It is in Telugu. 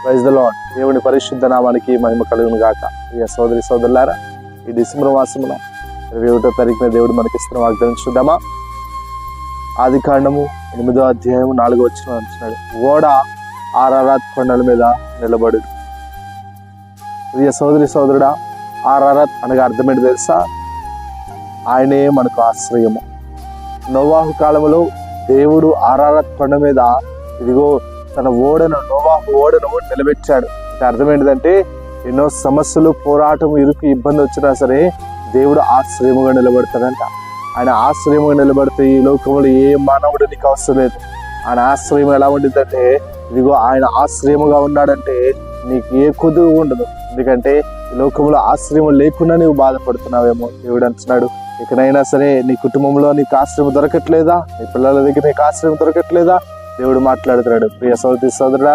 Praise the lord. దేవుని పరిశుద్ధ నామానికి మహిమ కలుగును గాక. ప్రియ సోదరి సోదరులారా, ఈ డిసెంబర్ మాసమున 21వ తారీఖున దేవుడు మనకిస్తున్న వాగ్దానం చూద్దామా? ఆది కాండము 8వ అధ్యాయం 4వ వచనం అంటున్నాడు, ఓడ ఆరారాత్ కొండల మీద నిలబడు. ప్రియ సోదరి సోదరుడా, ఆరారాత్ అనగా అర్థం ఏంటి తెలుసా? ఆయనే మనకు ఆశ్రయము. నోవాహు కాలంలో దేవుడు ఆరారాత్ కొండ మీద ఇదిగో తన నోవాహు ఓడను నిలబెట్టాడు. అంటే అర్థం ఏంటిదంటే, ఎన్నో సమస్యలు, పోరాటం, ఇరుకు, ఇబ్బంది వచ్చినా సరే దేవుడు ఆశ్రయముగా నిలబడతాడంట. ఆయన ఆశ్రయముగా నిలబడితే ఈ లోకంలో ఏ మానవుడు నీకు అవసరం లేదు. ఆయన ఆశ్రయం ఎలా ఉండిద్దంటే, ఇదిగో ఆయన ఆశ్రయముగా ఉన్నాడంటే నీకు ఏ కొదువు ఉండదు. ఎందుకంటే ఈ లోకంలో ఆశ్రయం లేకుండా నీవు బాధపడుతున్నావేమో. దేవుడు అంటున్నాడు, ఇకనైనా సరే నీ కుటుంబంలో నీకు ఆశ్రయం దొరకట్లేదా? నీ పిల్లల దగ్గర నీకు ఆశ్రయం దొరకట్లేదా? దేవుడు మాట్లాడుతున్నాడు. ప్రియ సోదరి సోదరుడా,